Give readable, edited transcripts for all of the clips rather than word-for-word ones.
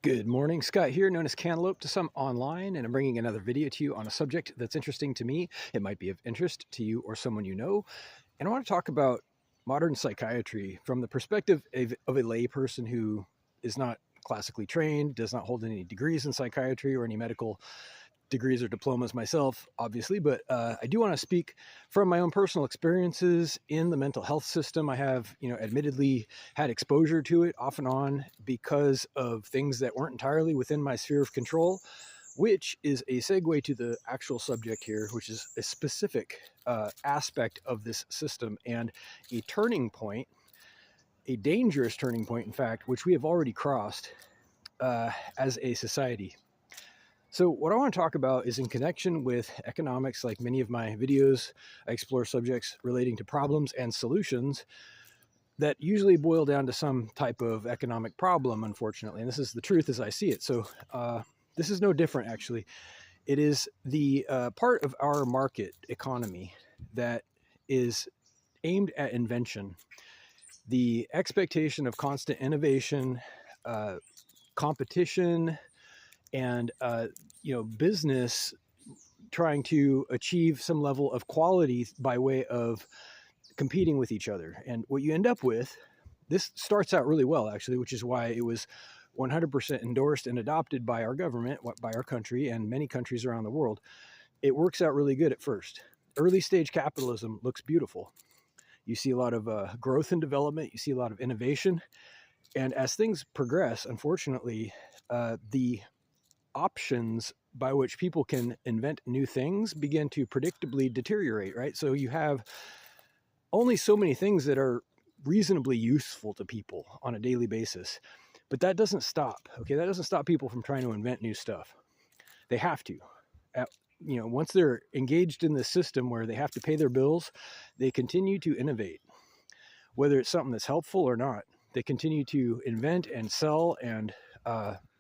Good morning, Scott here, known as Cantaloupe to some online, and I'm bringing another video to you on a subject that's interesting to me. It might be of interest to you or someone you know, and I want to talk about modern psychiatry from the perspective of a layperson who is not classically trained, does not hold any degrees in psychiatry or any medical degrees or diplomas myself, obviously, but I do want to speak from my own personal experiences in the mental health system. I have, admittedly had exposure to it off and on because of things that weren't entirely within my sphere of control, which is a segue to the actual subject here, which is a specific aspect of this system and a turning point, a dangerous turning point, in fact, which we have already crossed as a society. So what I want to talk about is in connection with economics. Like many of my videos, I explore subjects relating to problems and solutions that usually boil down to some type of economic problem, unfortunately. And this is the truth as I see it. So this is no different, actually. It is the part of our market economy that is aimed at invention, the expectation of constant innovation, competition, and business trying to achieve some level of quality by way of competing with each other. And what you end up with, this starts out really well, actually, which is why it was 100% endorsed and adopted by our government, by our country, and many countries around the world. It works out really good at first. Early stage capitalism looks beautiful. You see a lot of growth and development. You see a lot of innovation. And as things progress, unfortunately, the options by which people can invent new things begin to predictably deteriorate, right? So you have only so many things that are reasonably useful to people on a daily basis. But that doesn't stop, okay? That doesn't stop people from trying to invent new stuff. They have to. Once they're engaged in this system where they have to pay their bills, they continue to innovate. Whether it's something that's helpful or not, they continue to invent and sell and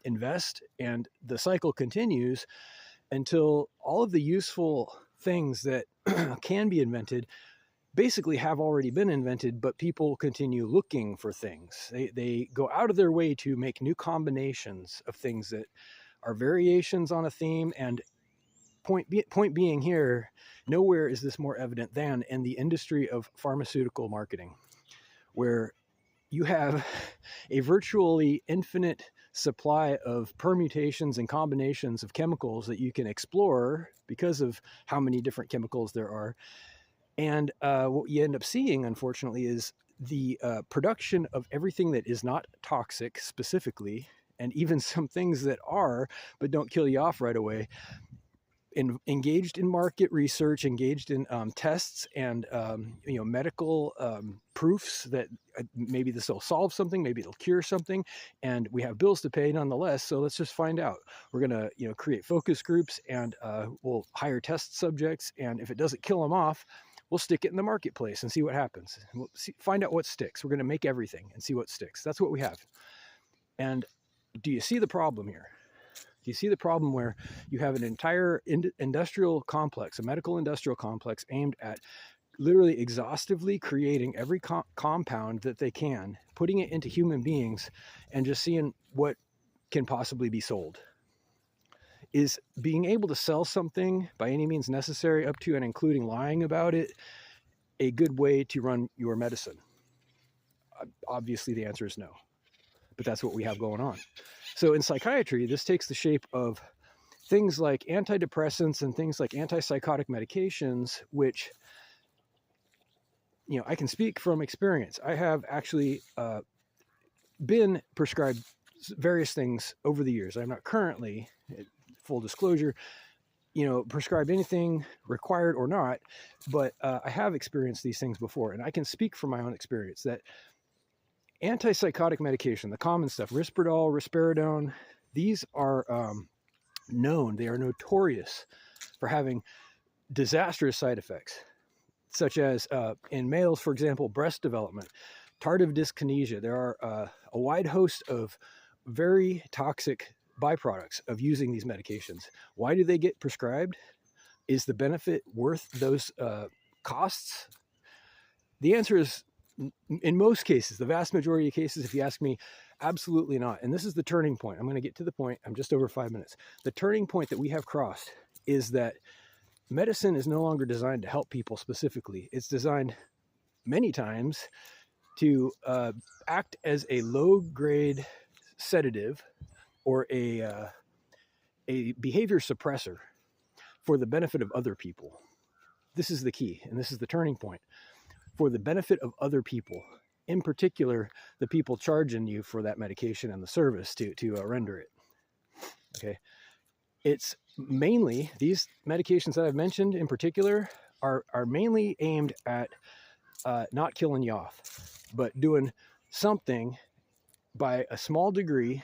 invest, and the cycle continues until all of the useful things that can be invented basically have already been invented, but people continue looking for things. They go out of their way to make new combinations of things that are variations on a theme. And point being here, nowhere is this more evident than in the industry of pharmaceutical marketing, where you have a virtually infinite supply of permutations and combinations of chemicals that you can explore because of how many different chemicals there are. And what you end up seeing, unfortunately, is the production of everything that is not toxic specifically, and even some things that are, but don't kill you off right away. Engaged in market research, engaged in tests and medical proofs that maybe this will solve something, maybe it'll cure something, and we have bills to pay nonetheless. So let's just find out. We're going to create focus groups, and we'll hire test subjects, and if it doesn't kill them off, we'll stick it in the marketplace and see what happens. We'll find out what sticks. We're going to make everything and see what sticks. That's what we have. And do you see the problem here? Do you see the problem where you have an entire industrial complex, a medical industrial complex aimed at literally exhaustively creating every compound that they can, putting it into human beings, and just seeing what can possibly be sold? Is being able to sell something by any means necessary, up to and including lying about it, a good way to run your medicine? Obviously, the answer is no. But that's what we have going on. So in psychiatry, this takes the shape of things like antidepressants and things like antipsychotic medications, which, I can speak from experience. I have actually been prescribed various things over the years. I'm not currently, full disclosure, prescribed anything, required or not, but I have experienced these things before, and I can speak from my own experience that antipsychotic medication, the common stuff, Risperdal, risperidone, these are known. They are notorious for having disastrous side effects, such as in males, for example, breast development, tardive dyskinesia. There are a wide host of very toxic byproducts of using these medications. Why do they get prescribed? Is the benefit worth those costs? The answer is in most cases, the vast majority of cases, if you ask me, Absolutely not. And this is the turning point. I'm going to get to the point. I'm just over 5 minutes. The turning point that we have crossed is that medicine is no longer designed to help people specifically. It's designed many times to act as a low-grade sedative or a behavior suppressor for the benefit of other people. This is the key, and this is the turning point. For the benefit of other people, in particular, the people charging you for that medication and the service to render it. Okay, it's mainly, these medications that I've mentioned in particular are mainly aimed at not killing you off, but doing something by a small degree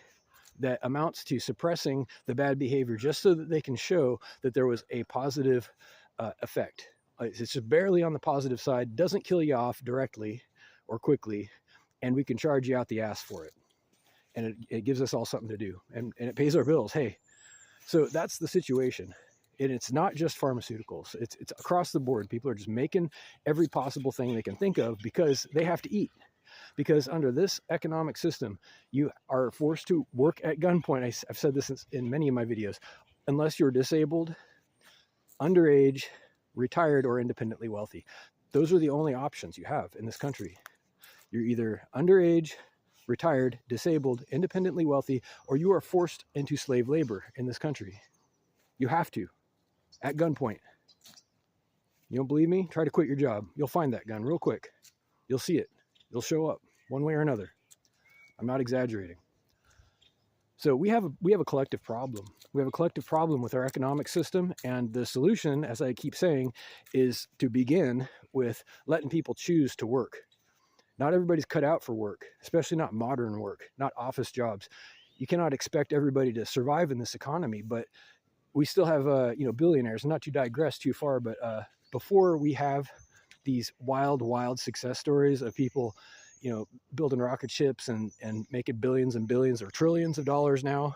that amounts to suppressing the bad behavior, just so that they can show that there was a positive effect. It's just barely on the positive side, doesn't kill you off directly or quickly, and we can charge you out the ass for it. And it gives us all something to do, and it pays our bills. Hey, so that's the situation. And it's not just pharmaceuticals. It's across the board. People are just making every possible thing they can think of because they have to eat. Because under this economic system, you are forced to work at gunpoint. I've said this in many of my videos. Unless you're disabled, underage, retired, or independently wealthy. Those are the only options you have in this country. You're either underage, retired, disabled, independently wealthy, or you are forced into slave labor in this country. You have to, at gunpoint. You don't believe me? Try to quit your job. You'll find that gun real quick. You'll see it. You'll show up one way or another. I'm not exaggerating. So we have a collective problem. We have a collective problem with our economic system, and the solution, as I keep saying, is to begin with letting people choose to work. Not everybody's cut out for work, especially not modern work, not office jobs. You cannot expect everybody to survive in this economy, but we still have billionaires. Not to digress too far, but before we have these wild success stories of people, building rocket ships and making billions and billions or trillions of dollars now,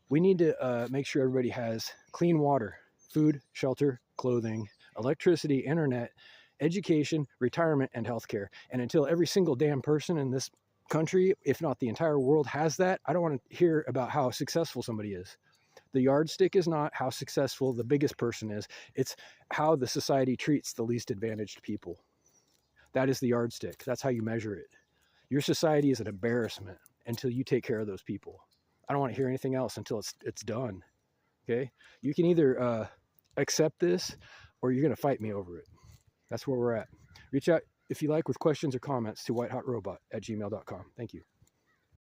we need to make sure everybody has clean water, food, shelter, clothing, electricity, internet, education, retirement, and healthcare. And until every single damn person in this country, if not the entire world, has that, I don't want to hear about how successful somebody is. The yardstick is not how successful the biggest person is. It's how the society treats the least advantaged people. That is the yardstick. That's how you measure it. Your society is an embarrassment until you take care of those people. I don't want to hear anything else until it's done. Okay? You can either accept this or you're going to fight me over it. That's where we're at. Reach out if you like with questions or comments to whitehotrobot@gmail.com. Thank you.